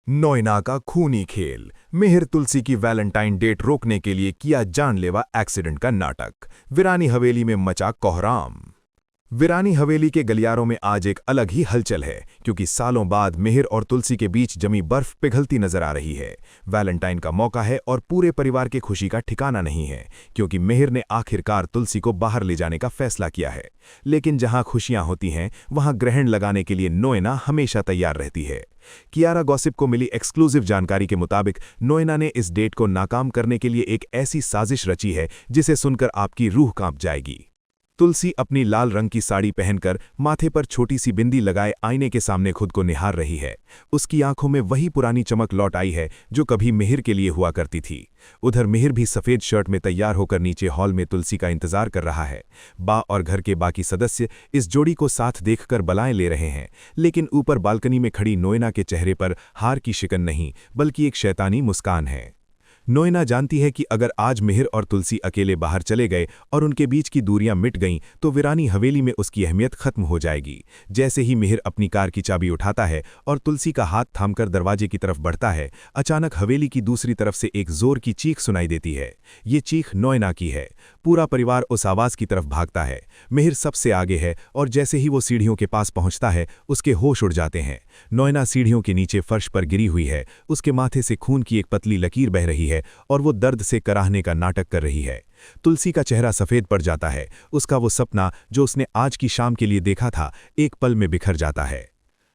नोएना का खूनी खेल। मिहिर तुलसी की वैलेंटाइन डेट रोकने के लिए किया जानलेवा एक्सीडेंट का नाटक। वीरानी हवेली में मचा कोहराम। वीरानी हवेली के गलियारों में आज एक अलग ही हलचल है, क्योंकि सालों बाद मिहिर और तुलसी के बीच जमी बर्फ पिघलती नजर आ रही है। वैलेंटाइन का मौका है और पूरे परिवार के खुशी का ठिकाना नहीं है, क्योंकि मिहिर ने आखिरकार तुलसी को बाहर ले जाने का फैसला किया है। लेकिन जहां खुशियां होती हैं, वहां ग्रहण लगाने के लिए नोएना हमेशा तैयार रहती है। कियारा गॉसिप को मिली एक्सक्लूसिव जानकारी के मुताबिक नोएना ने इस डेट को नाकाम करने के लिए एक ऐसी साजिश रची है जिसे सुनकर आपकी रूह कांप जाएगी। तुलसी अपनी लाल रंग की साड़ी पहनकर माथे पर छोटी सी बिंदी लगाए आईने के सामने खुद को निहार रही है। उसकी आंखों में वही पुरानी चमक लौट आई है जो कभी मिहिर के लिए हुआ करती थी। उधर मिहिर भी सफेद शर्ट में तैयार होकर नीचे हॉल में तुलसी का इंतजार कर रहा है। बा और घर के बाकी सदस्य इस जोड़ी को साथ देखकर बलाएं ले रहे हैं, लेकिन ऊपर बालकनी में खड़ी नोएना के चेहरे पर हार की शिकन नहीं, बल्कि एक शैतानी मुस्कान है। नोएना जानती है कि अगर आज मिहिर और तुलसी अकेले बाहर चले गए और उनके बीच की दूरियां मिट गईं तो वीरानी हवेली में उसकी अहमियत खत्म हो जाएगी। जैसे ही मिहिर अपनी कार की चाबी उठाता है और तुलसी का हाथ थामकर दरवाजे की तरफ बढ़ता है, अचानक हवेली की दूसरी तरफ से एक जोर की चीख सुनाई देती है। ये चीख नोएना की है। पूरा परिवार उस आवाज की तरफ भागता है। मिहिर सबसे आगे है और जैसे ही वो सीढ़ियों के पास पहुंचता है, उसके होश उड़ जाते हैं। नोएना सीढ़ियों के नीचे फर्श पर गिरी हुई है। उसके माथे से खून की एक पतली लकीर बह रही है और वो दर्द से कराहने का नाटक कर रही है। तुलसी का चेहरा सफेद पड़ जाता है। उसका वो सपना जो उसने आज की शाम के लिए देखा था, एक पल में बिखर जाता है।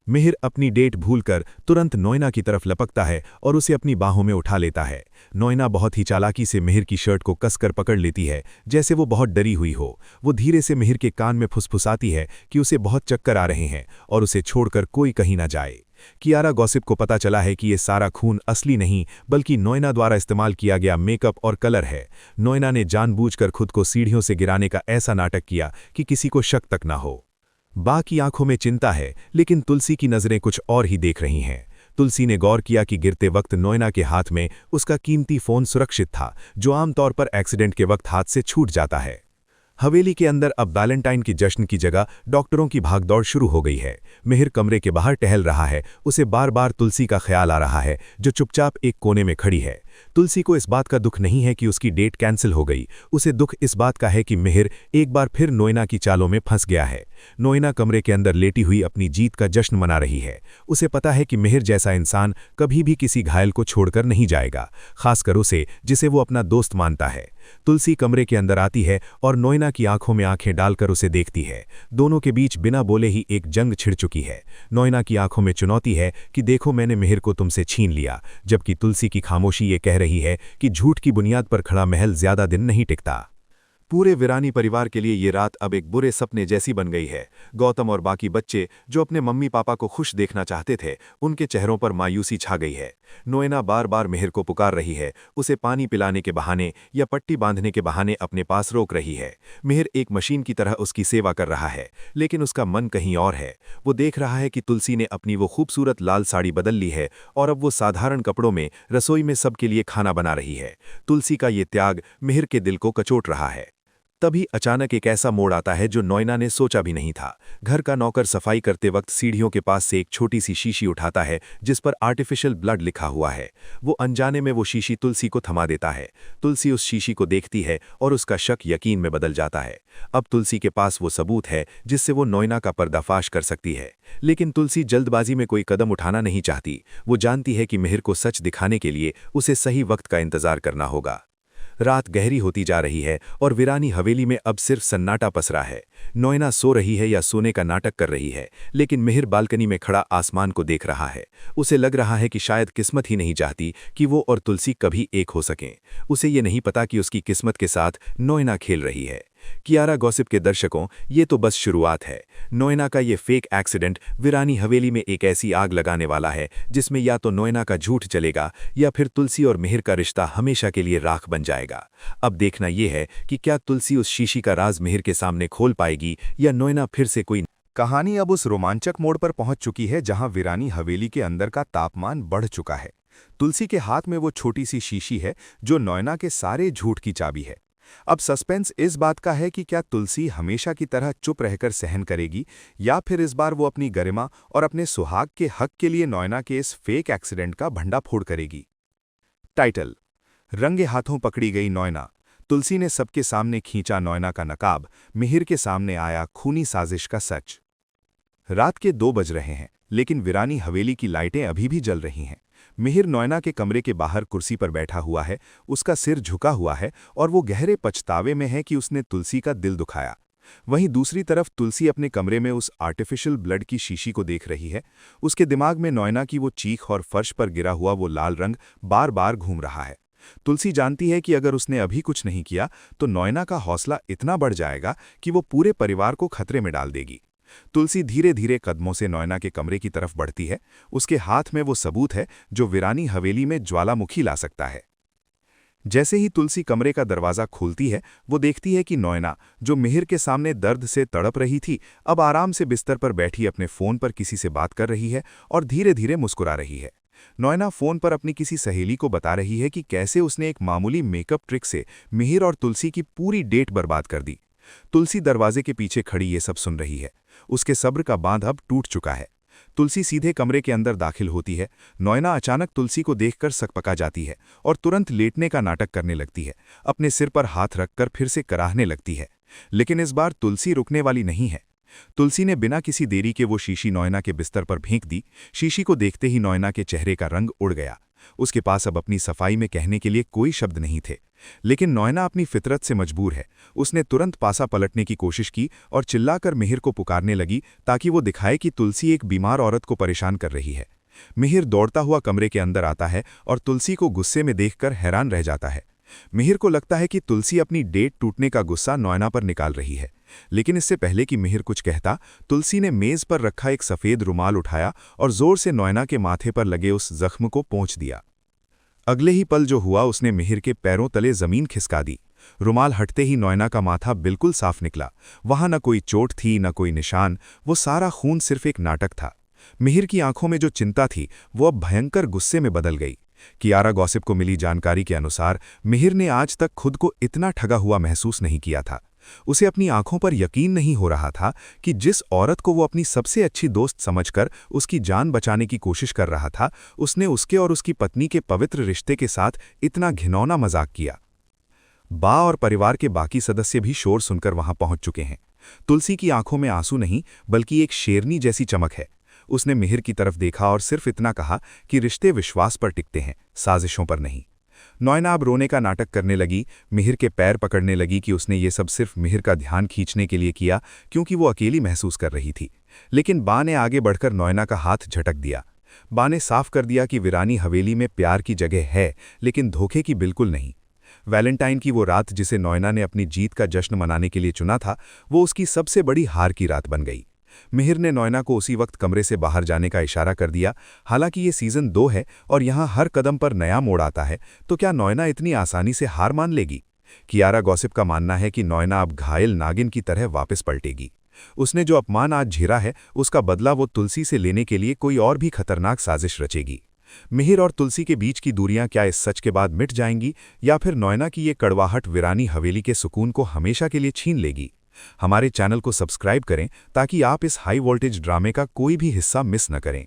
मिहिर अपनी डेट भूलकर तुरंत नोएना की तरफ लपकता है और उसे अपनी बाहों में उठा लेता है। नोएना बहुत ही चालाकी से मिहिर की शर्ट को कसकर पकड़ लेती है, जैसे वो बहुत डरी हुई हो। वो धीरे से मिहिर के कान में फुसफुसाती है कि उसे बहुत चक्कर आ रहे हैं और उसे छोड़कर कोई कहीं ना जाए। कियारा गॉसिप को पता चला है कि ये सारा खून असली नहीं, बल्कि नोएना द्वारा इस्तेमाल किया गया मेकअप और कलर है। नोएना ने जानबूझकर खुद को सीढ़ियों से गिराने का ऐसा नाटक किया कि किसी को शक तक ना हो। बा की आंखों में चिंता है, लेकिन तुलसी की नजरें कुछ और ही देख रही हैं। तुलसी ने गौर किया कि गिरते वक्त नोएना के हाथ में उसका कीमती फोन सुरक्षित था, जो आमतौर पर एक्सीडेंट के वक्त हाथ से छूट जाता है। हवेली के अंदर अब वैलेंटाइन की जश्न की जगह डॉक्टरों की भागदौड़ शुरू हो गई है। मिहिर कमरे के बाहर टहल रहा है। उसे बार बार तुलसी का ख्याल आ रहा है, जो चुपचाप एक कोने में खड़ी है। तुलसी को इस बात का दुख नहीं है कि उसकी डेट कैंसिल हो गई। उसे दुख इस बात का है कि मिहिर एक बार फिर नोएना की चालों में फंस गया है। नोएना कमरे के अंदर लेटी हुई अपनी जीत का जश्न मना रही है। उसे पता है कि मिहिर जैसा इंसान कभी भी किसी घायल को छोड़कर नहीं जाएगा, खासकर उसे जिसे वो अपना दोस्त मानता है। तुलसी कमरे के अंदर आती है और नोएना की आंखों में आंखें डालकर उसे देखती है। दोनों के बीच बिना बोले ही एक जंग छिड़ चुकी है। नोएना की आंखों में चुनौती है कि देखो, मैंने मिहिर को तुमसे छीन लिया, जबकि तुलसी की खामोशी ये कह रही है कि झूठ की बुनियाद पर खड़ा महल ज्यादा दिन नहीं टिकता। पूरे वीरानी परिवार के लिए ये रात अब एक बुरे सपने जैसी बन गई है। गौतम और बाकी बच्चे जो अपने मम्मी पापा को खुश देखना चाहते थे, उनके चेहरों पर मायूसी छा गई है। नोएना बार बार मिहिर को पुकार रही है, उसे पानी पिलाने के बहाने या पट्टी बांधने के बहाने अपने पास रोक रही है। मिहिर एक मशीन की तरह उसकी सेवा कर रहा है, लेकिन उसका मन कहीं और है। वो देख रहा है कि तुलसी ने अपनी वो खूबसूरत लाल साड़ी बदल ली है और अब वो साधारण कपड़ों में रसोई में सबके लिए खाना बना रही है। तुलसी का ये त्याग मिहिर के दिल को कचोट रहा है। तभी अचानक एक ऐसा मोड़ आता है जो नोएना ने सोचा भी नहीं था। घर का नौकर सफाई करते वक्त सीढ़ियों के पास से एक छोटी सी शीशी उठाता है जिस पर आर्टिफिशियल ब्लड लिखा हुआ है। वो अनजाने में वो शीशी तुलसी को थमा देता है। तुलसी उस शीशी को देखती है और उसका शक यकीन में बदल जाता है। अब तुलसी के पास वो सबूत है जिससे वो नोएना का पर्दाफाश कर सकती है। लेकिन तुलसी जल्दबाजी में कोई कदम उठाना नहीं चाहती। वो जानती है कि मिहिर को सच दिखाने के लिए उसे सही वक्त का इंतजार करना होगा। रात गहरी होती जा रही है और वीरानी हवेली में अब सिर्फ सन्नाटा पसरा है। नोएना सो रही है या सोने का नाटक कर रही है, लेकिन मिहिर बालकनी में खड़ा आसमान को देख रहा है। उसे लग रहा है कि शायद किस्मत ही नहीं चाहती कि वो और तुलसी कभी एक हो सकें। उसे ये नहीं पता कि उसकी किस्मत के साथ नोएना खेल रही है। कियारा गॉसिप के दर्शकों, ये तो बस शुरुआत है। नोएना का ये फेक एक्सीडेंट वीरानी हवेली में एक ऐसी आग लगाने वाला है जिसमें या तो नोएना का झूठ चलेगा या फिर तुलसी और मिहिर का रिश्ता हमेशा के लिए राख बन जाएगा। अब देखना यह है कि क्या तुलसी उस शीशी का राज मिहिर के सामने खोल पाएगी या नोएना फिर से कोई। कहानी अब उस रोमांचक मोड़ पर पहुंच चुकी है जहां वीरानी हवेली के अंदर का तापमान बढ़ चुका है। तुलसी के हाथ में वो छोटी सी शीशी है जो नोएना के सारे झूठ की चाबी है। अब सस्पेंस इस बात का है कि क्या तुलसी हमेशा की तरह चुप रहकर सहन करेगी या फिर इस बार वो अपनी गरिमा और अपने सुहाग के हक के लिए नॉयना के इस फेक एक्सीडेंट का भंडाफोड़ करेगी। टाइटल: रंगे हाथों पकड़ी गई नॉयना। तुलसी ने सबके सामने खींचा नॉयना का नकाब, मिहिर के सामने आया खूनी साजिश का सच। रात के 2 बज रहे हैं, लेकिन वीरानी हवेली की लाइटें अभी भी जल रही हैं। मिहिर नॉयना के कमरे के बाहर कुर्सी पर बैठा हुआ है, उसका सिर झुका हुआ है और वो गहरे पछतावे में है कि उसने तुलसी का दिल दुखाया। वहीं दूसरी तरफ तुलसी अपने कमरे में उस आर्टिफिशियल ब्लड की शीशी को देख रही है। उसके दिमाग में नॉयना की वो चीख और फर्श पर गिरा हुआ वो लाल रंग बार बार घूम रहा है। तुलसी जानती है कि अगर उसने अभी कुछ नहीं किया तो नॉयना का हौसला इतना बढ़ जाएगा कि वो पूरे परिवार को खतरे में डाल देगी। तुलसी धीरे धीरे कदमों से नॉयना के कमरे की तरफ बढ़ती है। उसके हाथ में वो सबूत है जो वीरानी हवेली में ज्वालामुखी ला सकता है। जैसे ही तुलसी कमरे का दरवाज़ा खोलती है, वो देखती है कि नॉयना, जो मिहिर के सामने दर्द से तड़प रही थी, अब आराम से बिस्तर पर बैठी अपने फ़ोन पर किसी से बात कर रही है और धीरे धीरे मुस्कुरा रही है। नॉयना फ़ोन पर अपनी किसी सहेली को बता रही है कि कैसे उसने एक मामूली मेकअप ट्रिक से मिहिर और तुलसी की पूरी डेट बर्बाद कर दी। तुलसी दरवाजे के पीछे खड़ी ये सब सुन रही है। उसके सब्र का बांध अब टूट चुका है। तुलसी सीधे कमरे के अंदर दाखिल होती है। नॉयना अचानक तुलसी को देखकर सकपका जाती है और तुरंत लेटने का नाटक करने लगती है। अपने सिर पर हाथ रखकर फिर से कराहने लगती है। लेकिन इस बार तुलसी रुकने वाली नहीं है। तुलसी ने बिना किसी देरी के वो शीशी नॉयना के बिस्तर पर फेंक दी। शीशी को देखते ही नॉयना के चेहरे का रंग उड़ गया। उसके पास अब अपनी सफाई में कहने के लिए कोई शब्द नहीं थे। लेकिन नॉयना अपनी फितरत से मजबूर है। उसने तुरंत पासा पलटने की कोशिश की और चिल्लाकर मिहिर को पुकारने लगी ताकि वो दिखाए कि तुलसी एक बीमार औरत को परेशान कर रही है। मिहिर दौड़ता हुआ कमरे के अंदर आता है और तुलसी को गुस्से में देखकर हैरान रह जाता है। मिहिर को लगता है कि तुलसी अपनी डेट टूटने का गुस्सा नॉयना पर निकाल रही है। लेकिन इससे पहले कि मिहिर कुछ कहता, तुलसी ने मेज पर रखा एक सफ़ेद रुमाल उठाया और जोर से नॉयना के माथे पर लगे उस जख्म को पोंछ दिया। अगले ही पल जो हुआ उसने मिहिर के पैरों तले जमीन खिसका दी। रुमाल हटते ही नॉयना का माथा बिल्कुल साफ निकला। वहां न कोई चोट थी, न कोई निशान। वो सारा खून सिर्फ एक नाटक था। मिहिर की आंखों में जो चिंता थी वो अब भयंकर गुस्से में बदल गई। कियारा गॉसिप को मिली जानकारी के अनुसार मिहिर ने आज तक खुद को इतना ठगा हुआ महसूस नहीं किया था। उसे अपनी आंखों पर यकीन नहीं हो रहा था कि जिस औरत को वो अपनी सबसे अच्छी दोस्त समझकर उसकी जान बचाने की कोशिश कर रहा था, उसने उसके और उसकी पत्नी के पवित्र रिश्ते के साथ इतना घिनौना मजाक किया। बा और परिवार के बाकी सदस्य भी शोर सुनकर वहां पहुंच चुके हैं। तुलसी की आंखों में आंसू नहीं बल्कि एक शेरनी जैसी चमक है। उसने मिहिर की तरफ देखा और सिर्फ इतना कहा कि रिश्ते विश्वास पर टिकते हैं, साजिशों पर नहीं। नॉयना अब रोने का नाटक करने लगी, मिहिर के पैर पकड़ने लगी कि उसने ये सब सिर्फ मिहिर का ध्यान खींचने के लिए किया क्योंकि वो अकेली महसूस कर रही थी। लेकिन बा ने आगे बढ़कर नॉयना का हाथ झटक दिया। बा ने साफ कर दिया कि वीरानी हवेली में प्यार की जगह है, लेकिन धोखे की बिल्कुल नहीं। वैलेंटाइन की वो रात जिसे नॉयना ने अपनी जीत का जश्न मनाने के लिए चुना था, वो उसकी सबसे बड़ी हार की रात बन गई। मिहिर ने नॉयना को उसी वक्त कमरे से बाहर जाने का इशारा कर दिया। हालांकि ये सीजन 2 है और यहाँ हर कदम पर नया मोड़ आता है, तो क्या नॉयना इतनी आसानी से हार मान लेगी? कियारा गॉसिप का मानना है कि नॉयना अब घायल नागिन की तरह वापस पलटेगी। उसने जो अपमान आज झेला है उसका बदला वो तुलसी से लेने के लिए कोई और भी खतरनाक साजिश रचेगी। मिहिर और तुलसी के बीच की दूरियां क्या इस सच के बाद मिट जाएंगी या फिर नॉयना की ये कड़वाहट वीरानी हवेली के सुकून को हमेशा के लिए छीन लेगी? हमारे चैनल को सब्सक्राइब करें ताकि आप इस हाई वोल्टेज ड्रामे का कोई भी हिस्सा मिस न करें।